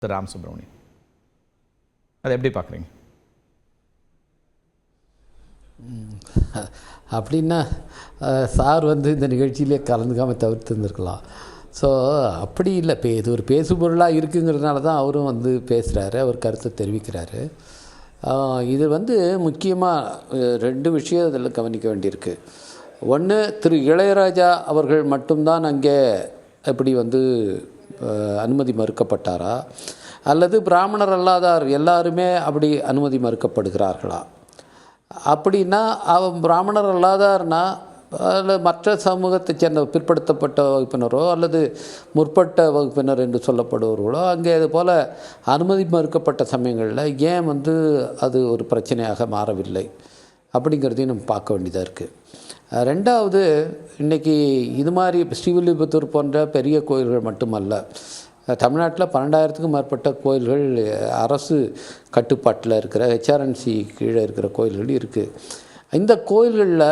திரு ராம் சுப்ரமணியன், அதை எப்படி பார்க்குறீங்க? அப்படின்னா சார் இந்த நிகழ்ச்சியிலே கலந்துக்காமல் தவிர்த்து இருந்திருக்கலாம். ஸோ அப்படி இல்லை, இது ஒரு பேசுபொருளாக இருக்குங்கிறதுனால தான் அவரும் பேசுகிறாரு, அவர் கருத்தை தெரிவிக்கிறாரு. இது முக்கியமாக 2 விஷயம் இதில் கவனிக்க வேண்டியிருக்கு. ஒன்று, திரு இளையராஜா அவர்கள் மட்டும்தான் அங்கே எப்படி அனுமதி மறுக்கப்பட்டாரா, அல்லது பிராமணர் அல்லாதார் எல்லாருமே அப்படி அனுமதி மறுக்கப்படுகிறார்களா? அப்படின்னா பிராமணர் அல்லாதார்னா அதில் மற்ற சமூகத்தை சேர்ந்த பிற்படுத்தப்பட்ட வகுப்பினரோ அல்லது முற்பட்ட வகுப்பினர் என்று சொல்லப்படுபவர்களோ அங்கே இது போல் அனுமதி மறுக்கப்பட்ட சமயங்களில் ஏன் அது ஒரு பிரச்சனையாக மாறவில்லை அப்படிங்கிறதையும் நம்ம பார்க்க வேண்டியதாக இருக்குது. 2வது, இன்றைக்கி இது மாதிரி ஸ்ரீவில்லிபுத்தூர் போன்ற பெரிய கோயில்கள் மட்டுமல்ல, தமிழ்நாட்டில் 12,000க்கும் மேற்பட்ட கோயில்கள் அரசு கட்டுப்பாட்டில் இருக்கிற ஹெச்ஆர்என்சி கீழே இருக்கிற கோயில்கள் இருக்குது. இந்த கோயில்களில்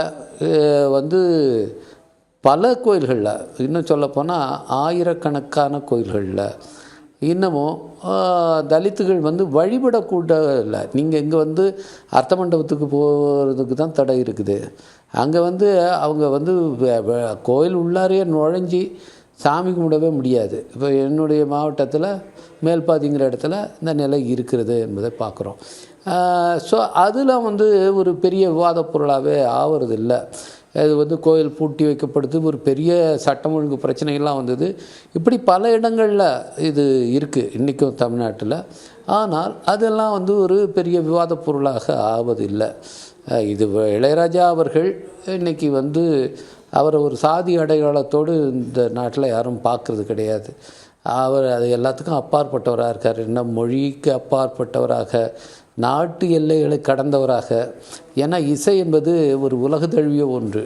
பல கோயில்களில், இன்னும் சொல்லப்போனால் ஆயிரக்கணக்கான கோயில்களில் இன்னமும் தலித்துகள் வழிபடக்கூட இல்லை. நீங்கள் இங்கே அர்த்த மண்டபத்துக்கு போகிறதுக்கு தான் தடை இருக்குது. அங்கே அவங்க கோயில் உள்ளாரையே நுழைஞ்சி சாமி கும்பிடவே முடியாது. இப்போ என்னுடைய மாவட்டத்தில் மேல்பாதிங்கிற இடத்துல இந்த நிலை இருக்கிறது என்பதை பார்க்குறோம். ஸோ அதில் ஒரு பெரிய விவாத பொருளாகவே ஆகிறது இல்லை. அது கோயில் பூட்டி வைக்கப்படுது, ஒரு பெரிய சட்டம் ஒழுங்கு பிரச்சனைகள்லாம் இப்படி பல இடங்களில் இது இருக்குது இன்றைக்கும் தமிழ்நாட்டில். ஆனால் அதெல்லாம் ஒரு பெரிய விவாத பொருளாக ஆவது இல்லை. இது இளையராஜா அவர்கள் இன்றைக்கி அவரை ஒரு சாதி அடையாளத்தோடு இந்த நாட்டில் யாரும் பார்க்குறது கிடையாது. அவர் அது எல்லாத்துக்கும் அப்பாற்பட்டவராக இருக்கார். இன்னும் மொழிக்கு அப்பாற்பட்டவராக, நாட்டு எல்லைகளை கடந்தவராக. ஏன்னா இசை என்பது ஒரு உலக தழுவிய ஒன்று.